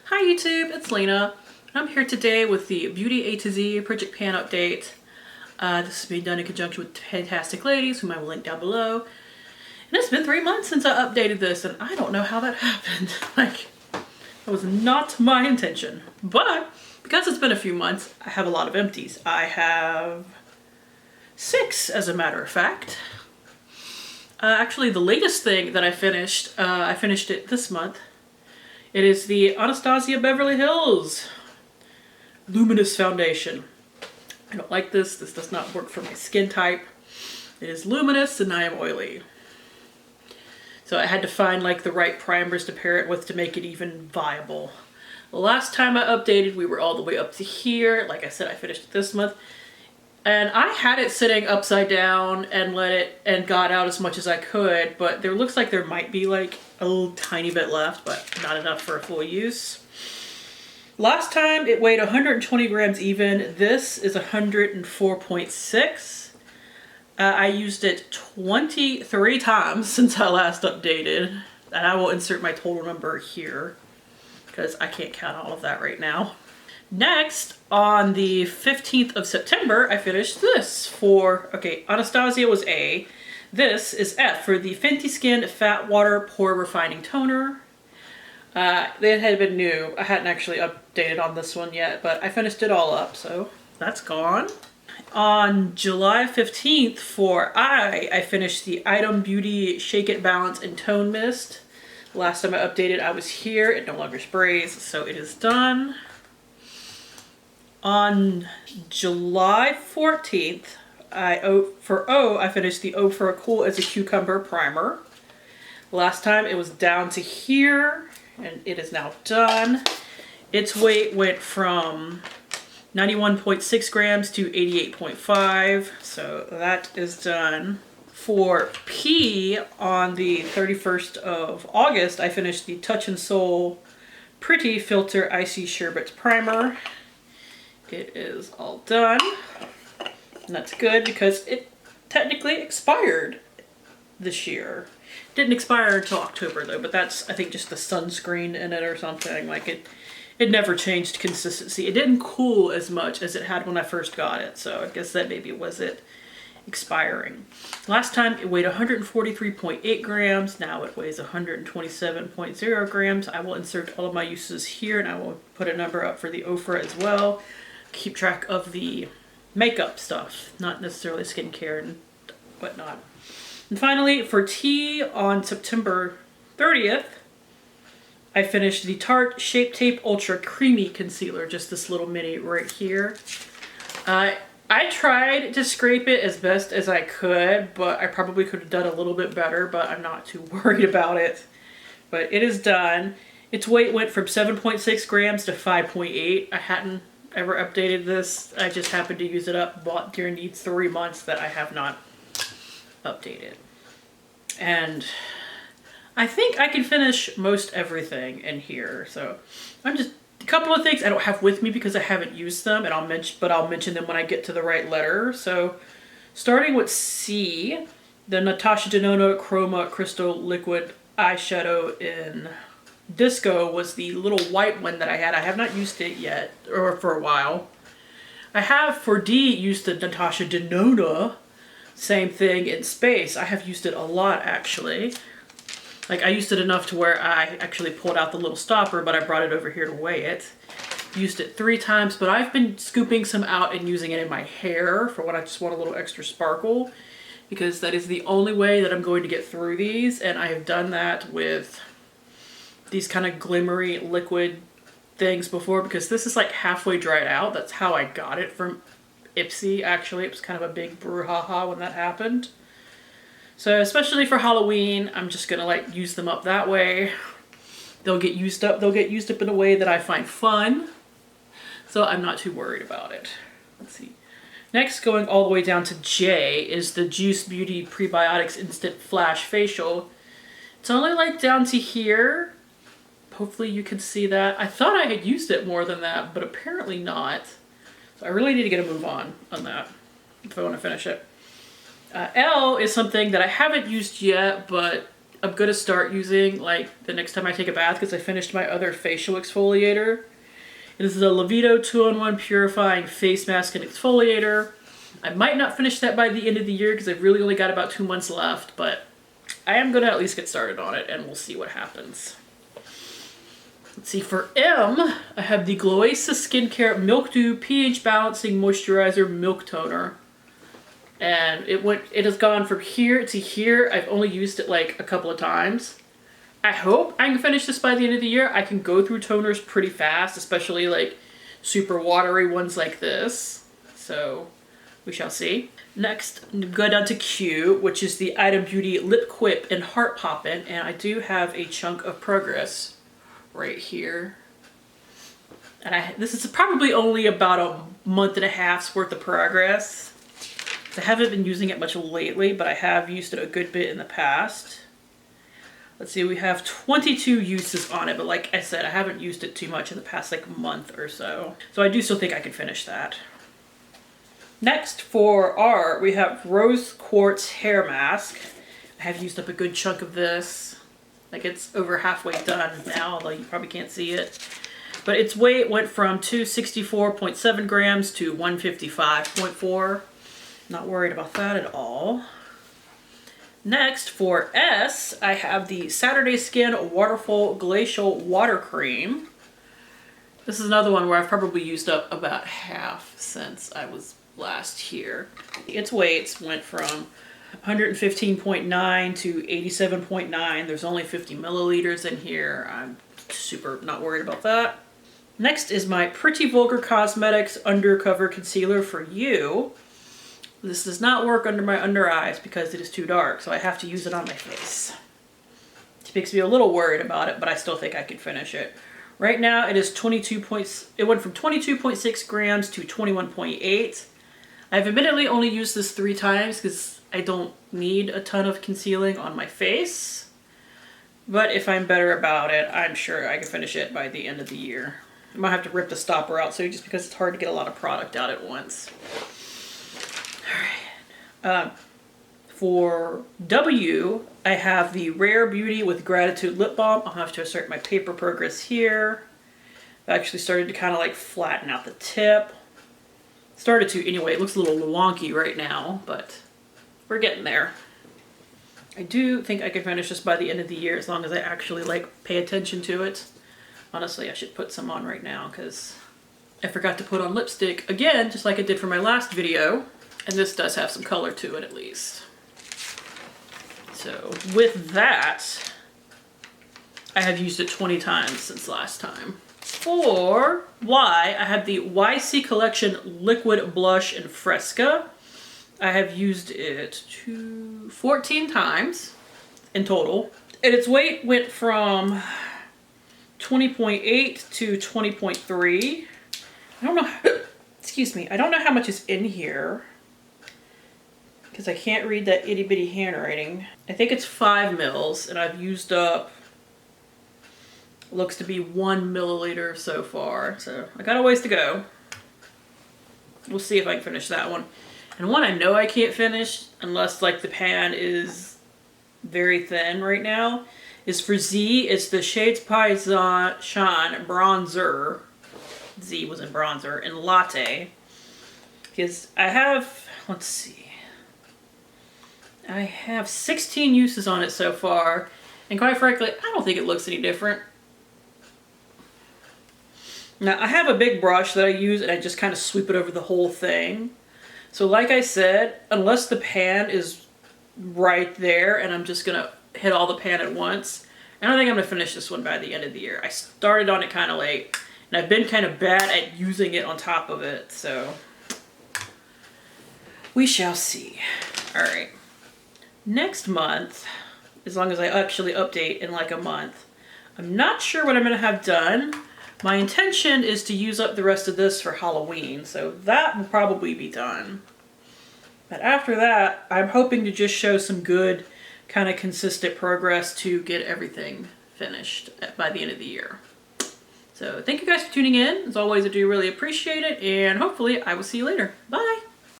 Hi YouTube, it's Lena. I'm here today with the Beauty A to Z Project Pan update. This is being done in conjunction with PANtastic ladies, whom I will link down below. And it's been 3 months since I updated this, and I don't know how that happened. Like, that was not my intention. But because it's been a few months, I have a lot of empties. I have 6, as a matter of fact. Actually, the latest thing that I finished it this month. It is the Anastasia Beverly Hills Luminous Foundation. I don't like this. This does not work for my skin type. It is luminous and I am oily. So I had to find like the right primers to pair it with to make it even viable. The last time I updated, we were all the way up to here. Like I said, I finished it this month. And I had it sitting upside down and got out as much as I could, but there looks like there might be like a little tiny bit left, but not enough for a full use. Last time it weighed 120 grams even. This is 104.6. I used it 23 times since I last updated, and I will insert my total number here because I can't count all of that right now. Next, on the 15th of September, I finished this for, Anastasia was A. This is F for the Fenty Skin Fat Water Pore-Refining Toner. It had been new. I hadn't actually updated on this one yet, but I finished it all up, so that's gone. On July 15th for I finished the Item Beauty Shake It Balance and Tone Mist. Last time I updated, I was here. It no longer sprays, so it is done. On July 14th, I finished the Ofra Cool as a Cucumber Primer. Last time it was down to here, and it is now done. Its weight went from 91.6 grams to 88.5, so that is done. For P, on the 31st of August, I finished the Touch and Soul Pretty Filter Icy Sherbet Primer. It is all done, and that's good because it technically expired this year. Didn't expire until October though, but that's, I think, just the sunscreen in it or something. Like it never changed consistency. It didn't cool as much as it had when I first got it, so I guess that maybe was it expiring. Last time it weighed 143.8 grams. Now it weighs 127.0 grams. I will insert all of my uses here, and I will put a number up for the Ofra as well. Keep track of the makeup stuff, not necessarily skincare and whatnot. And finally, for T, on September 30th, I finished the Tarte Shape Tape Ultra Creamy Concealer, just this little mini right here. I tried to scrape it as best as I could, but I probably could have done a little bit better, but I'm not too worried about it. But it is done. Its weight went from 7.6 grams to 5.8. I hadn't ever updated this. I just happened to use it up bought during these 3 months that I have not updated. And I think I can finish most everything in here. So I'm just, a couple of things I don't have with me because I haven't used them, and I'll mention them when I get to the right letter. So starting with C, the Natasha Denona Chroma Crystal Liquid Eyeshadow in Disco was the little white one that I had. I have not used it yet, or for a while. I have, for D, used the Natasha Denona, same thing in Space. I have used it a lot, actually. Like, I used it enough to where I actually pulled out the little stopper, but I brought it over here to weigh it. Used it 3 times, but I've been scooping some out and using it in my hair for when I just want a little extra sparkle, because that is the only way that I'm going to get through these, and I have done that with these kind of glimmery liquid things before, because this is like halfway dried out. That's how I got it from Ipsy, actually. It was kind of a big brouhaha when that happened. So especially for Halloween, I'm just gonna like use them up that way. They'll get used up in a way that I find fun. So I'm not too worried about it. Let's see. Next, going all the way down to J, is the Juice Beauty Prebiotix Instant Flash Facial. It's only like down to here. Hopefully you can see that. I thought I had used it more than that, but apparently not. So I really need to get a move on that if I want to finish it. L is something that I haven't used yet, but I'm gonna start using like the next time I take a bath, because I finished my other facial exfoliator. And this is a Lavido 2-in-1 Purifying Face Mask and Exfoliator. I might not finish that by the end of the year because I've really only got about 2 months left, but I am gonna at least get started on it and we'll see what happens. Let's see, for M, I have the Glowasis Skincare Milkdew pH Balancing Moisturizer Milk Toner. And it has gone from here to here. I've only used it like a couple of times. I hope I can finish this by the end of the year. I can go through toners pretty fast, especially like super watery ones like this. So we shall see. Next, go down to Q, which is the Item Beauty Lip Quip and Heart Poppin'. And I do have a chunk of progress right here. And this is probably only about a month and a half's worth of progress. I haven't been using it much lately, but I have used it a good bit in the past. Let's see, we have 22 uses on it, but like I said, I haven't used it too much in the past like month or so. So I do still think I can finish that. Next, for R, we have Rose Quartz Hair Mask. I have used up a good chunk of this. Like it's over halfway done now, although you probably can't see it. But its weight went from 264.7 grams to 155.4. Not worried about that at all. Next, for S, I have the Saturday Skin Waterfall Glacial Water Cream. This is another one where I've probably used up about half since I was last here. Its weights went from 115.9 to 87.9. There's only 50 milliliters in here. I'm super not worried about that. Next is my Pretty Vulgar Cosmetics Undercover Concealer for You. This does not work under my under eyes because it is too dark, so I have to use it on my face. It makes me a little worried about it, but I still think I can finish it. Right now it is it went from 22.6 grams to 21.8. I've admittedly only used this 3 times because I don't need a ton of concealing on my face. But if I'm better about it, I'm sure I can finish it by the end of the year. I might have to rip the stopper out soon just because it's hard to get a lot of product out at once. Alright, for W, I have the Rare Beauty with Gratitude Lip Balm. I'll have to assert my paper progress here. I actually started to kind of like flatten out the tip. Started to anyway, it looks a little wonky right now, but we're getting there. I do think I can finish this by the end of the year as long as I actually like pay attention to it. Honestly, I should put some on right now because I forgot to put on lipstick again, just like I did for my last video. And this does have some color to it at least. So with that, I have used it 20 times since last time. For Y, I have the YC Collection Liquid Blush in Fresca. I have used it 14 times in total. And its weight went from 20.8 to 20.3. I don't know, excuse me, I don't know how much is in here because I can't read that itty bitty handwriting. I think it's 5 mils and I've used up, looks to be 1 milliliter so far. So I got a ways to go. We'll see if I can finish that one. And one I know I can't finish unless like the pan is very thin right now is for Z. It's the Shades Paisan Bronzer. Z was in bronzer and Latte. Because I have, let's see. I have 16 uses on it so far. And quite frankly, I don't think it looks any different. Now I have a big brush that I use and I just kind of sweep it over the whole thing. So like I said, unless the pan is right there and I'm just gonna hit all the pan at once, I don't think I'm gonna finish this one by the end of the year. I started on it kind of late and I've been kind of bad at using it on top of it, so we shall see. All right, next month, as long as I actually update in like a month, I'm not sure what I'm gonna have done. My intention is to use up the rest of this for Halloween, so that will probably be done. But after that, I'm hoping to just show some good, kind of consistent progress to get everything finished by the end of the year. So thank you guys for tuning in. As always, I do really appreciate it, and hopefully I will see you later. Bye!